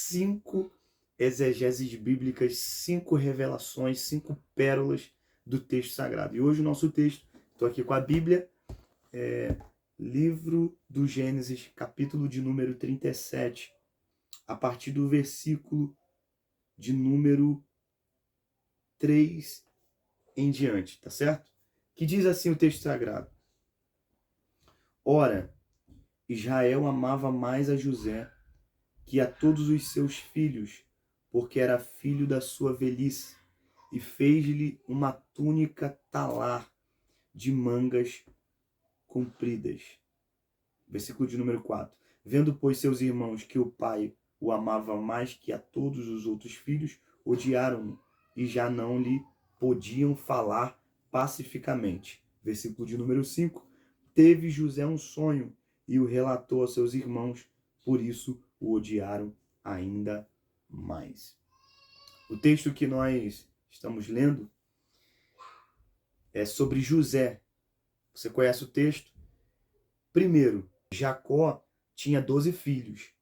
5 exegeses bíblicas, 5 revelações, 5 pérolas do texto sagrado. E hoje o nosso texto, estou aqui com a Bíblia, livro do Gênesis, capítulo de número 37, a partir do versículo de número 3 em diante, tá certo? Que diz assim o texto sagrado: Ora, Israel amava mais a José que a todos os seus filhos, porque era filho da sua velhice, e fez-lhe uma túnica talar de mangas compridas. Versículo de número 4. Vendo, pois, seus irmãos que o pai o amava mais que a todos os outros filhos, odiaram-no e já não lhe podiam falar pacificamente. Versículo de número 5. Teve José um sonho e o relatou aos seus irmãos, por isso o odiaram ainda mais. O texto que nós estamos lendo é sobre José. Você conhece o texto? Primeiro, Jacó tinha 12 filhos.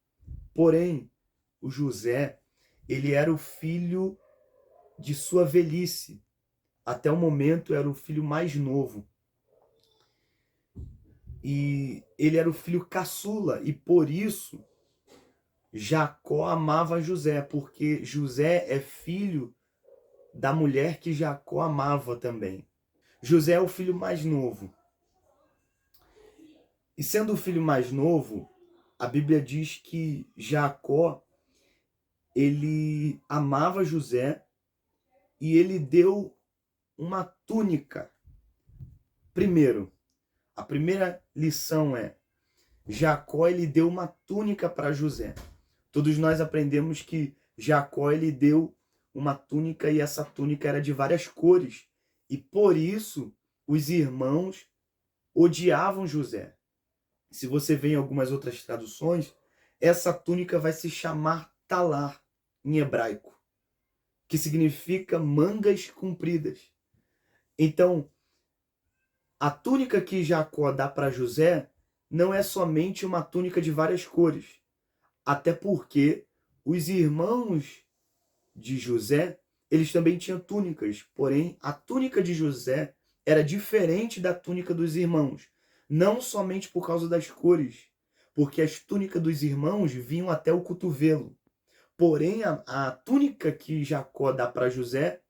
Porém, o José, ele era o filho de sua velhice. Até o momento era o filho mais novo. E ele era o filho caçula. E por isso, Jacó amava José. Porque José é filho da mulher que Jacó amava também. José é o filho mais novo. E sendo o filho mais novo, a Bíblia diz que Jacó, ele amava José e ele deu uma túnica. Primeiro, a primeira lição é: Jacó, ele deu uma túnica para José. Todos nós aprendemos que Jacó, ele deu uma túnica e essa túnica era de várias cores. E por isso os irmãos odiavam José. Se você vê em algumas outras traduções, essa túnica vai se chamar talar em hebraico, que significa mangas compridas. Então, a túnica que Jacó dá para José não é somente uma túnica de várias cores, até porque os irmãos de José, eles também tinham túnicas, porém a túnica de José era diferente da túnica dos irmãos, não somente por causa das cores, porque as túnicas dos irmãos vinham até o cotovelo, porém a túnica que Jacó dá para José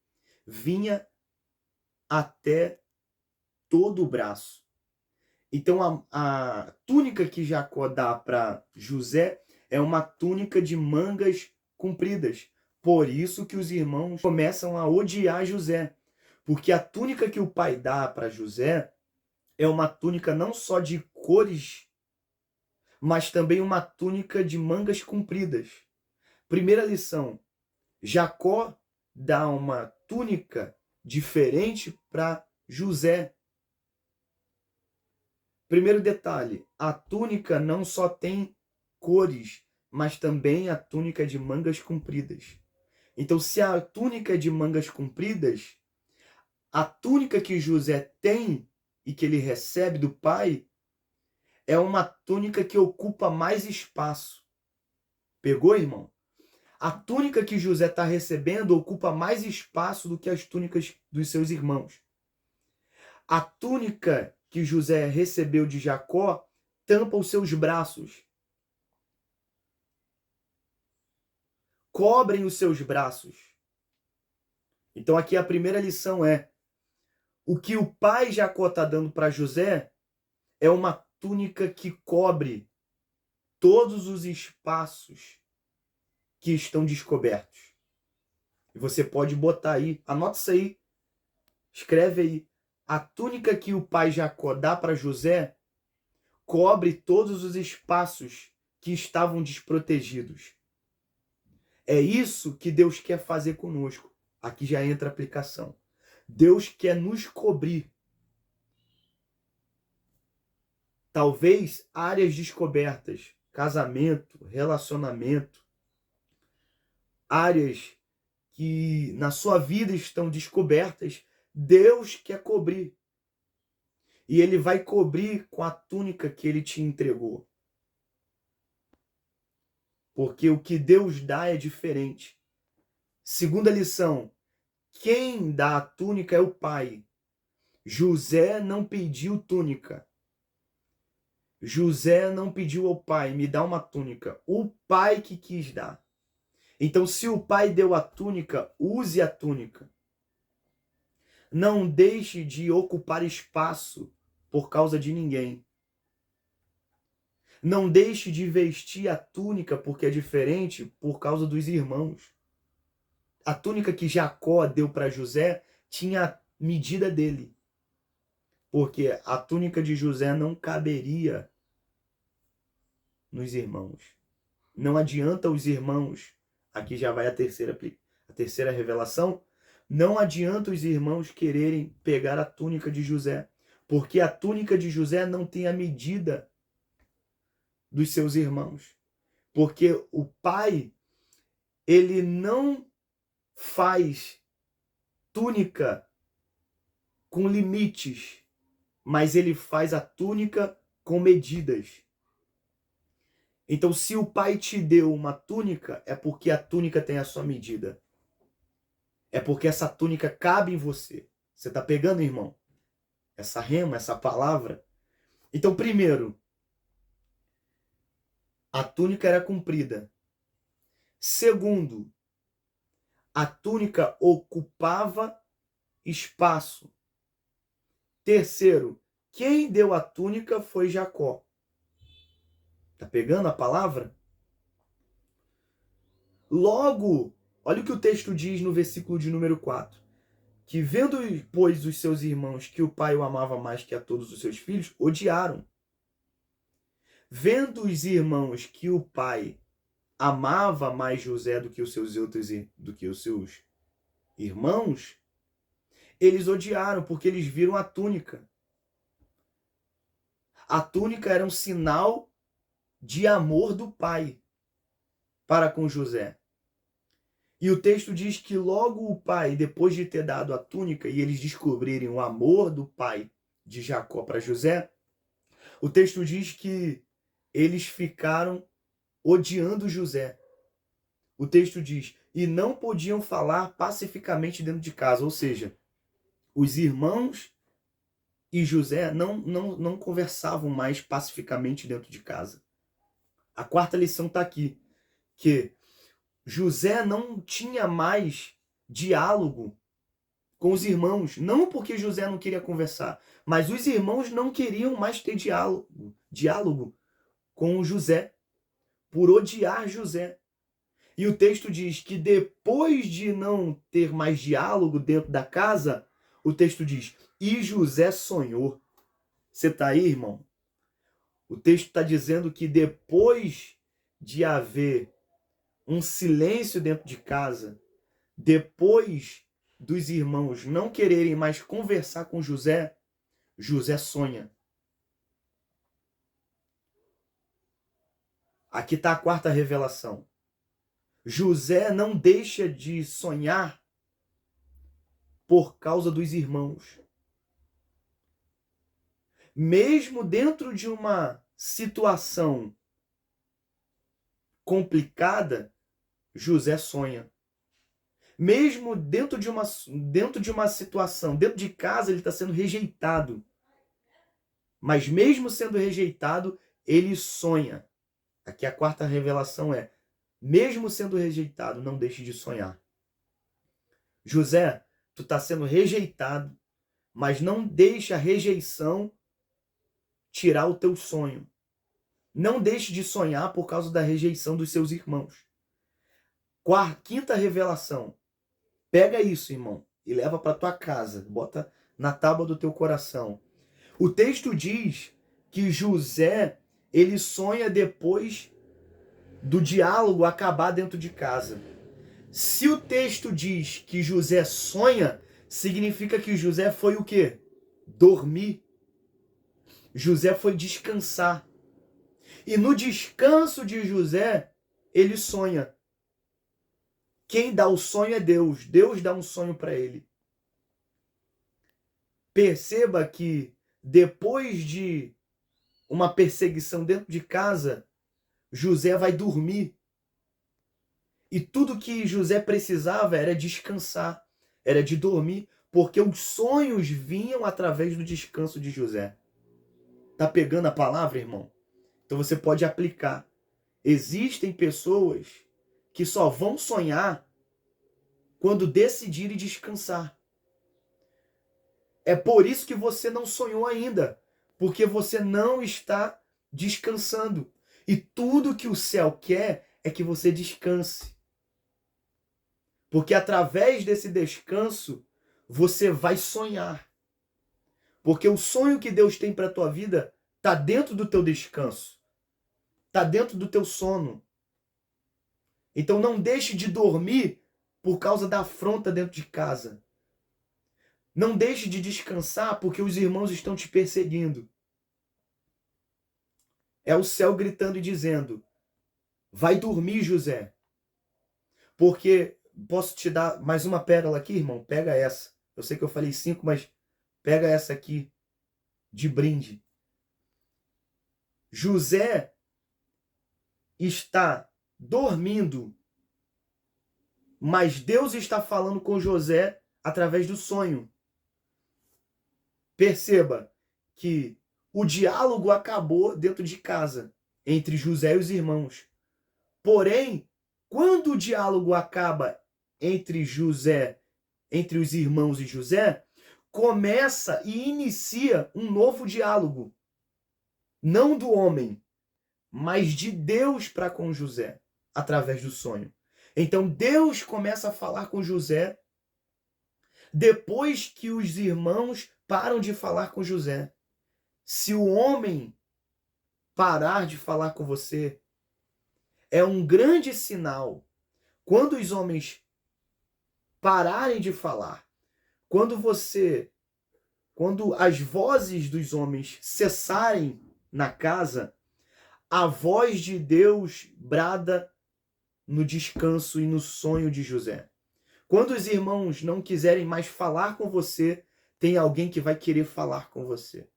vinha até todo o braço. Então a túnica que Jacó dá para José é uma túnica de mangas compridas. Por isso que os irmãos começam a odiar José. Porque a túnica que o pai dá para José é uma túnica não só de cores, mas também uma túnica de mangas compridas. Primeira lição: Jacó dá uma túnica diferente para José. Primeiro detalhe: a túnica não só tem cores, mas também a túnica é de mangas compridas. Então, se a túnica é de mangas compridas, a túnica que José tem e que ele recebe do pai é uma túnica que ocupa mais espaço. Pegou, irmão? A túnica que José está recebendo ocupa mais espaço do que as túnicas dos seus irmãos. A túnica que José recebeu de Jacó tampa os seus braços. Cobrem os seus braços. Então aqui a primeira lição é: o que o pai Jacó está dando para José é uma túnica que cobre todos os espaços que estão descobertos. E você pode botar aí, anota isso aí, escreve aí: a túnica que o pai Jacó dá para José cobre todos os espaços que estavam desprotegidos. É isso que Deus quer fazer conosco. Aqui já entra a aplicação. Deus quer nos cobrir. Talvez áreas descobertas, casamento, relacionamento, áreas que na sua vida estão descobertas, Deus quer cobrir. E Ele vai cobrir com a túnica que Ele te entregou. porque o que Deus dá é diferente. Segunda lição, quem dá a túnica é o pai. José não pediu túnica. José não pediu ao pai, me dá uma túnica. O pai que quis dar. Então, se o pai deu a túnica, use a túnica. Não deixe de ocupar espaço por causa de ninguém. Não deixe de vestir a túnica porque é diferente por causa dos irmãos. A túnica que Jacó deu para José tinha a medida dele. Porque a túnica de José não caberia nos irmãos. Não adianta os irmãos, aqui já vai a terceira revelação, não adianta os irmãos quererem pegar a túnica de José, porque a túnica de José não tem a medida dos seus irmãos. Porque o pai, ele não faz túnica com limites, mas ele faz a túnica com medidas. Então, se o pai te deu uma túnica, é porque a túnica tem a sua medida. É porque essa túnica cabe em você. Você está pegando, irmão? Essa rema, essa palavra. Então, primeiro, a túnica era comprida. Segundo, a túnica ocupava espaço. Terceiro, quem deu a túnica foi Jacó. Tá pegando a palavra? Logo, olha o que o texto diz no versículo de número 4. Que vendo, pois, os seus irmãos que o pai o amava mais que a todos os seus filhos, odiaram. Vendo os irmãos que o pai amava mais José do que os seus irmãos, eles odiaram porque eles viram a túnica. A túnica era um sinal de amor do pai para com José. E o texto diz que logo o pai, depois de ter dado a túnica e eles descobrirem o amor do pai de Jacó para José, o texto diz que eles ficaram odiando José. O texto diz, e não podiam falar pacificamente dentro de casa. Ou seja, os irmãos e José não conversavam mais pacificamente dentro de casa. A quarta lição está aqui, que José não tinha mais diálogo com os irmãos. Não porque José não queria conversar, mas os irmãos não queriam mais ter diálogo com José, por odiar José. E o texto diz que depois de não ter mais diálogo dentro da casa, o texto diz, e José sonhou. Você está aí, irmão? O texto está dizendo que depois de haver um silêncio dentro de casa, depois dos irmãos não quererem mais conversar com José, José sonha. Aqui está a quarta revelação. José não deixa de sonhar por causa dos irmãos. Mesmo dentro de uma situação complicada, José sonha. Mesmo dentro de uma situação, dentro de casa, ele está sendo rejeitado. Mas mesmo sendo rejeitado, ele sonha. Aqui a quarta revelação é, mesmo sendo rejeitado, não deixe de sonhar. José, tu está sendo rejeitado, mas não deixe a rejeição tirar o teu sonho. Não deixe de sonhar por causa da rejeição dos seus irmãos. Quinta revelação. Pega isso, irmão, e leva para tua casa. Bota na tábua do teu coração. O texto diz que José, ele sonha depois do diálogo acabar dentro de casa. Se o texto diz que José sonha, significa que José foi o quê? Dormir. José foi descansar. E no descanso de José, ele sonha. Quem dá o sonho é Deus. Deus dá um sonho para ele. Perceba que depois de uma perseguição dentro de casa, José vai dormir. E tudo que José precisava era descansar, era de dormir, porque os sonhos vinham através do descanso de José. Tá pegando a palavra, irmão? Então você pode aplicar. Existem pessoas que só vão sonhar quando decidirem descansar. É por isso que você não sonhou ainda, porque você não está descansando. E tudo que o céu quer é que você descanse. Porque através desse descanso, você vai sonhar. Porque o sonho que Deus tem para a tua vida está dentro do teu descanso. Está dentro do teu sono. Então não deixe de dormir por causa da afronta dentro de casa. Não deixe de descansar porque os irmãos estão te perseguindo. É o céu gritando e dizendo: vai dormir, José. Porque, posso te dar mais uma pérola aqui, irmão? Pega essa. Eu sei que eu falei 5, mas pega essa aqui de brinde. José está dormindo, mas Deus está falando com José através do sonho. Perceba que o diálogo acabou dentro de casa, entre José e os irmãos. Porém, quando o diálogo acaba entre José, entre os irmãos e José, começa e inicia um novo diálogo. Não do homem, mas de Deus para com José, através do sonho. Então Deus começa a falar com José depois que os irmãos param de falar com José. Se o homem parar de falar com você, é um grande sinal. Quando os homens pararem de falar, quando as vozes dos homens cessarem na casa, a voz de Deus brada no descanso e no sonho de José. Quando os irmãos não quiserem mais falar com você, tem alguém que vai querer falar com você.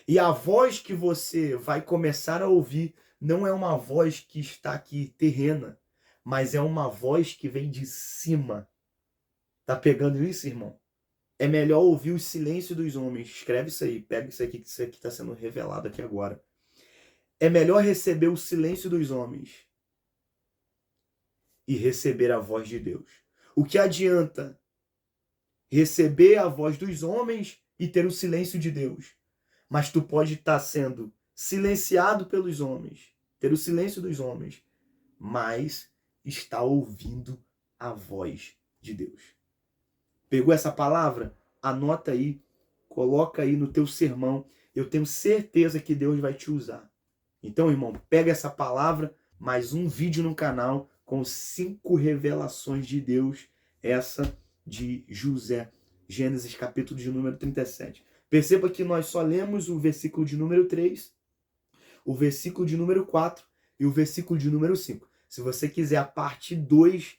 E a voz que você vai começar a ouvir não é uma voz que está aqui terrena, mas é uma voz que vem de cima. Tá pegando isso, irmão? É melhor ouvir o silêncio dos homens. Escreve isso aí, pega isso aqui que está sendo revelado aqui agora. É melhor receber o silêncio dos homens e receber a voz de Deus. O que adianta receber a voz dos homens e ter o silêncio de Deus? Mas tu pode estar sendo silenciado pelos homens, ter o silêncio dos homens, mas está ouvindo a voz de Deus. Pegou essa palavra? Anota aí, coloca aí no teu sermão. Eu tenho certeza que Deus vai te usar. Então, irmão, pega essa palavra, mais um vídeo no canal com 5 revelações de Deus, essa de José, Gênesis capítulo de número 37. Perceba que nós só lemos o versículo de número 3, o versículo de número 4 e o versículo de número 5. Se você quiser a parte 2,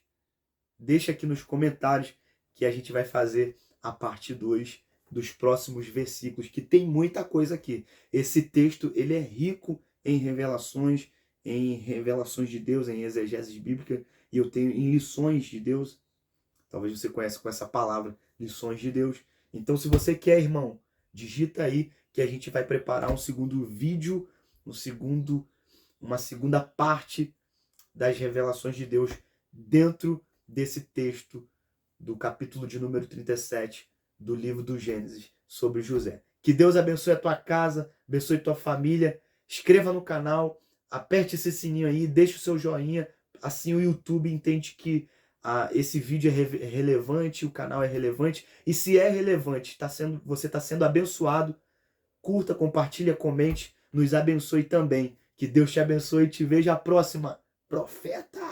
deixa aqui nos comentários que a gente vai fazer a parte 2 dos próximos versículos, que tem muita coisa aqui. Esse texto, ele é rico em revelações de Deus, em exegeses bíblica, e eu tenho em lições de Deus. Talvez você conheça com essa palavra, lições de Deus. Então, se você quer, irmão, digita aí que a gente vai preparar um segundo vídeo, uma segunda parte das revelações de Deus dentro desse texto do capítulo de número 37 do livro do Gênesis sobre José. Que Deus abençoe a tua casa, abençoe a tua família. Inscreva no canal, aperte esse sininho aí, deixe o seu joinha, assim o YouTube entende que esse vídeo é relevante, o canal é relevante, e se é relevante, você está sendo abençoado, curta, compartilha, comente, nos abençoe também. Que Deus te abençoe e te veja a próxima. Profeta!